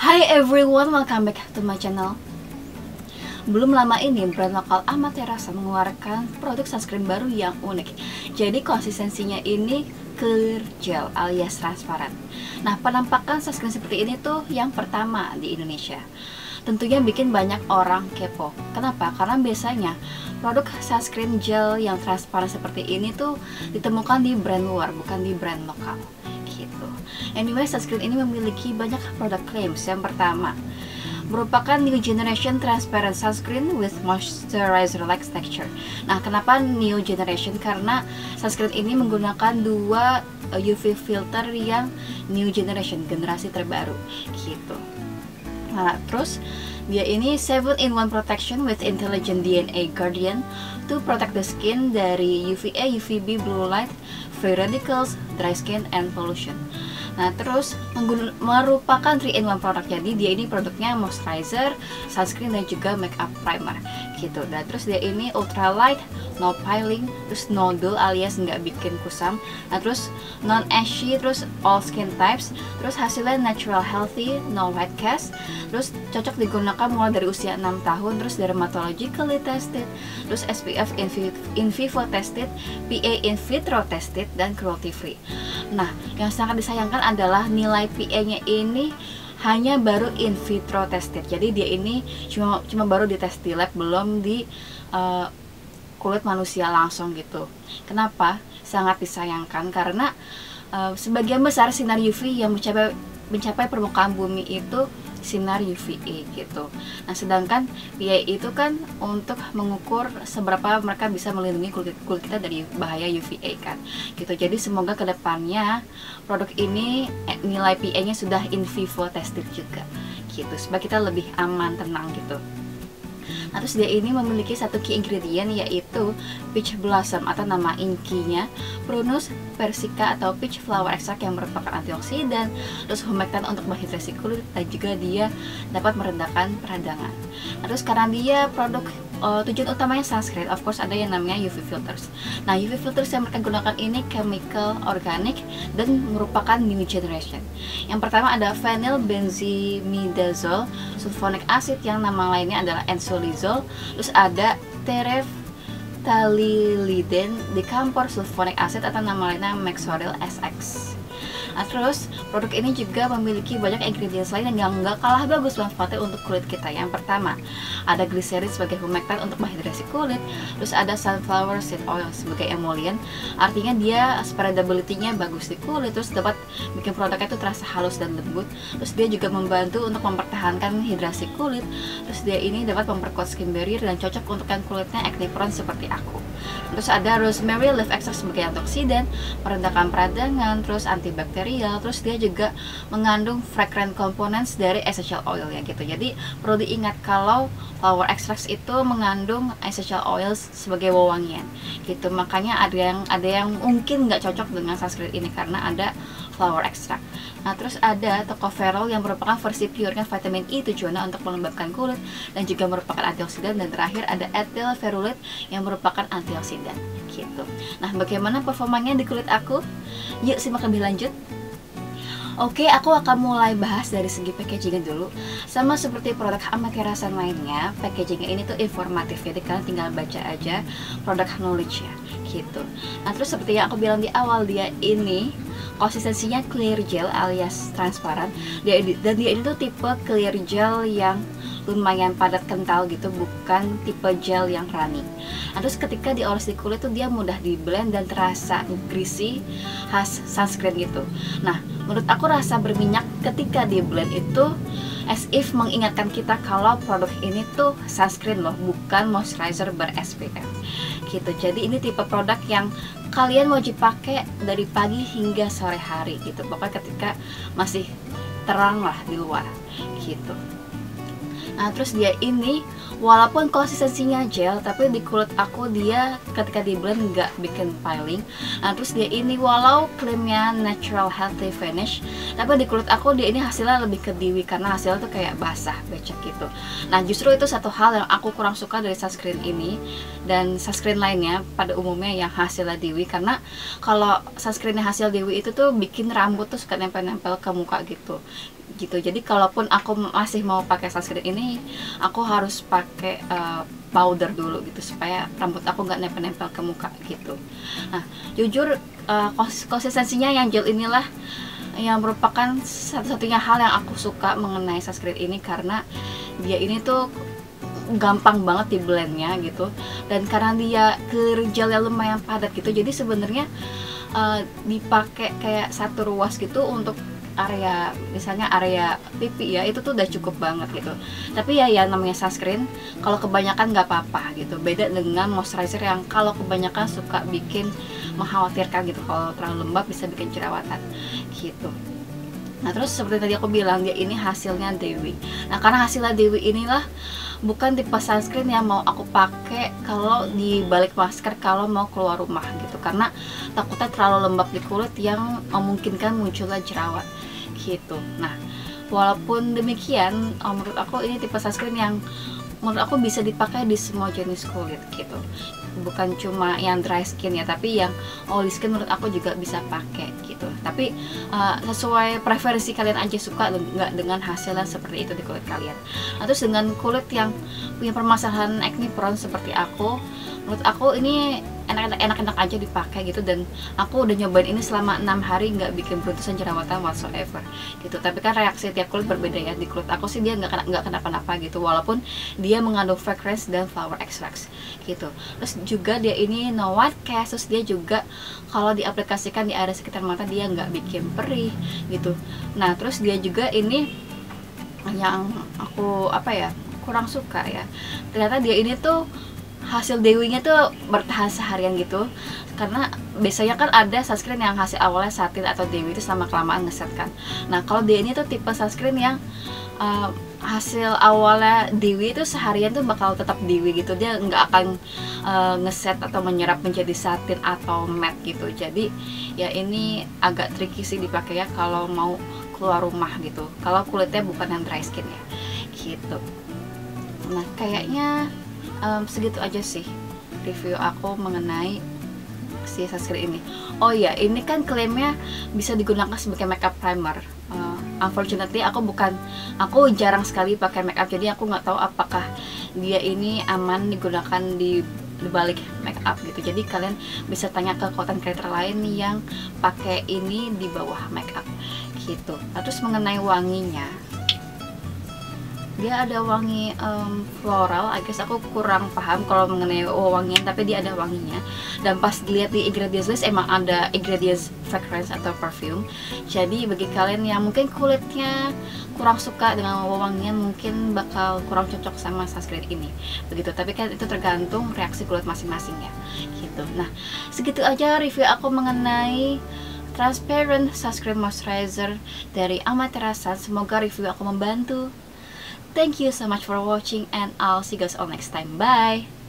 Hi everyone, welcome back to my channel. Belum lama ini, brand lokal Amaterasu mengeluarkan produk sunscreen baru yang unik. Jadi konsistensinya ini clear gel alias transparan. Nah, penampakan sunscreen seperti ini tuh yang pertama di Indonesia. Tentunya bikin banyak orang kepo. Kenapa? Karena biasanya produk sunscreen gel yang transparan seperti ini tuh ditemukan di brand luar, bukan di brand lokal. Gitu. Anyway, sunscreen ini memiliki banyak produk claims. Yang pertama, merupakan new generation transparent sunscreen with moisturizer-like texture. Nah, kenapa new generation? Karena sunscreen ini menggunakan dua UV filter yang new generation, generasi terbaru, gitu. Nah, terus dia ini 7-in-1 protection with intelligent DNA guardian to protect the skin dari UVA, UVB, blue light, free radicals, dry skin, and pollution. Nah, terus merupakan 3-in-1 produk. Jadi dia ini produknya moisturizer, sunscreen, dan juga makeup primer gitu. Dan terus dia ini ultra light, no piling, terus no dull alias nggak bikin kusam. Nah, terus non ashy, terus all skin types, terus hasilnya natural healthy, no white cast, terus cocok digunakan mulai dari usia 6 tahun, terus dermatologically tested, terus SPF in vivo tested, PA in vitro tested, dan cruelty free. Nah, yang sangat disayangkan adalah nilai PA-nya ini hanya baru in vitro tested. Jadi dia ini cuma baru dites di lab, belum di kulit manusia langsung gitu. Kenapa? Sangat disayangkan karena sebagian besar sinar UV yang mencapai permukaan bumi itu sinar UVA gitu. Nah, sedangkan PA itu kan untuk mengukur seberapa mereka bisa melindungi kulit kita dari bahaya UVA kan gitu. Jadi semoga kedepannya produk ini nilai PA-nya sudah in vivo tested juga gitu, supaya kita lebih aman, tenang gitu. Nah, terus dia ini memiliki satu key ingredient yaitu peach blossom atau nama inkinya Prunus persica atau peach flower extract yang merupakan antioksidan, terus humectant untuk menghidrasi kulit, dan juga dia dapat meredakan peradangan. Nah, terus karena dia produk tujuan utamanya sunscreen, of course ada yang namanya UV filters. Nah, UV filters yang mereka gunakan ini chemical organic dan merupakan new generation. Yang pertama ada phenyl benzimidazole sulfonic acid yang nama lainnya adalah ensolizole. Terus ada terephthalylidene decampor sulfonic acid atau nama lainnya Maxoril SX. Nah, terus produk ini juga memiliki banyak ingredients lain yang nggak kalah bagus manfaatnya untuk kulit kita. Yang pertama, ada glycerin sebagai humectant untuk menghidrasi kulit. Terus ada sunflower seed oil sebagai emollient, artinya dia spreadability-nya bagus di kulit, terus dapat bikin produknya itu terasa halus dan lembut. Terus dia juga membantu untuk mempertahankan hidrasi kulit. Terus dia ini dapat memperkuat skin barrier dan cocok untuk yang kulitnya acne prone seperti aku. Terus ada rosemary leaf extract sebagai antioksidan, meredakan peradangan, terus antibakterial. Terus dia juga mengandung fragrant components dari essential oil ya gitu. Jadi perlu diingat kalau flower extracts itu mengandung essential oils sebagai wewangian gitu. Makanya ada yang mungkin nggak cocok dengan sunscreen ini karena ada flower extract. Nah, terus ada tocopherol yang merupakan versi pure-nya vitamin E, tujuannya untuk melembabkan kulit dan juga merupakan antioksidan. Dan terakhir ada ethyl ferulate yang merupakan antioksidan gitu. Nah, bagaimana performanya di kulit aku? Yuk simak lebih lanjut. Oke, aku akan mulai bahas dari segi packagingnya dulu. Sama seperti produk Amaterasu lainnya, packagingnya ini tuh informatif, jadi kalian tinggal baca aja produk knowledge ya gitu. Nah, terus seperti yang aku bilang di awal, dia ini konsistensinya clear gel alias transparan. Dia ini tuh tipe clear gel yang lumayan padat kental gitu, bukan tipe gel yang runny. Nah, terus ketika dioles di kulit tuh dia mudah di blend dan terasa greasy khas sunscreen gitu. Nah, menurut aku rasa berminyak ketika di blend itu as if mengingatkan kita kalau produk ini tuh sunscreen loh, bukan moisturizer ber-SPF gitu. Jadi ini tipe produk yang kalian wajib pakai dari pagi hingga sore hari gitu, pokoknya ketika masih terang lah di luar gitu. Nah, terus dia ini walaupun konsistensinya gel, tapi di kulit aku dia ketika di blend nggak bikin piling. Nah, terus dia ini walau klaimnya natural healthy finish, tapi di kulit aku dia ini hasilnya lebih ke dewy karena hasilnya tuh kayak basah, becek gitu. Nah, justru itu satu hal yang aku kurang suka dari sunscreen ini dan sunscreen lainnya pada umumnya yang hasilnya dewy, karena kalau sunscreennya hasil dewy itu tuh bikin rambut tuh suka nempel-nempel ke muka gitu. gitu. Jadi kalaupun aku masih mau pakai sunscreen ini, aku harus pakai powder dulu gitu supaya rambut aku nggak nempel-nempel ke muka gitu. Nah, jujur konsistensinya yang gel inilah yang merupakan satu-satunya hal yang aku suka mengenai sunscreen ini, karena dia ini tuh gampang banget di blendnya gitu, dan karena dia gelnya lumayan padat gitu, jadi sebenarnya dipakai kayak satu ruas gitu untuk area, misalnya area pipi ya, itu tuh udah cukup banget gitu. Tapi ya namanya sunscreen, kalau kebanyakan nggak apa-apa gitu. Beda dengan moisturizer yang kalau kebanyakan suka bikin mengkhawatirkan gitu, kalau terlalu lembab bisa bikin jerawatan gitu. Nah, terus seperti tadi aku bilang, dia ini hasilnya Dewi. Nah, karena hasilnya Dewi inilah bukan tipe sunscreen yang mau aku pakai kalau di balik masker kalau mau keluar rumah gitu, karena takutnya terlalu lembab di kulit yang memungkinkan munculnya jerawat gitu. Nah, walaupun demikian, menurut aku ini tipe sunscreen yang menurut aku bisa dipakai di semua jenis kulit gitu, bukan cuma yang dry skin ya, tapi yang oily skin menurut aku juga bisa pakai gitu. Tapi sesuai preferensi kalian aja, suka nggak dengan hasilnya seperti itu di kulit kalian. Nah, terus dengan kulit yang punya permasalahan acne prone seperti aku, menurut aku ini enak-enak aja dipakai gitu, dan aku udah nyobain ini selama 6 hari nggak bikin beruntusan jerawatan whatsoever gitu. Tapi kan reaksi tiap kulit berbeda ya. Di kulit aku sih dia nggak kenapa-napa gitu, walaupun dia mengandung fragrance dan flower extracts gitu. Terus juga dia ini no white cast, terus dia juga kalau diaplikasikan di area sekitar mata dia nggak bikin perih gitu. Nah, terus dia juga ini yang aku kurang suka ya, ternyata dia ini tuh hasil dewinya tuh bertahan seharian gitu, karena biasanya kan ada sunscreen yang hasil awalnya satin atau dewi itu selama kelamaan ngeset kan. Nah, kalau dia ini tuh tipe sunscreen yang hasil awalnya dewi itu seharian tuh bakal tetap dewi gitu, dia nggak akan ngeset atau menyerap menjadi satin atau matte gitu. Jadi ya ini agak tricky sih dipakai ya kalau mau keluar rumah gitu, kalau kulitnya bukan yang dry skin ya gitu. Nah, kayaknya segitu aja sih review aku mengenai si sunscreen ini. Oh iya, ini kan klaimnya bisa digunakan sebagai makeup primer. Unfortunately aku jarang sekali pakai makeup, jadi aku nggak tahu apakah dia ini aman digunakan di balik makeup gitu. Jadi kalian bisa tanya ke content creator lain yang pakai ini di bawah makeup gitu. Nah, terus mengenai wanginya, dia ada wangi floral, I guess aku kurang paham kalau mengenai wangian, tapi dia ada wanginya. Dan pas dilihat di ingredients list emang ada ingredients fragrance atau perfume. Jadi bagi kalian yang mungkin kulitnya kurang suka dengan wangian, mungkin bakal kurang cocok sama sunscreen ini begitu. Tapi kan itu tergantung reaksi kulit masing-masing ya gitu. Nah, segitu aja review aku mengenai transparent sunscreen moisturizer dari Amatera Sun. Semoga review aku membantu. Thank you so much for watching, and I'll see you guys all next time. Bye!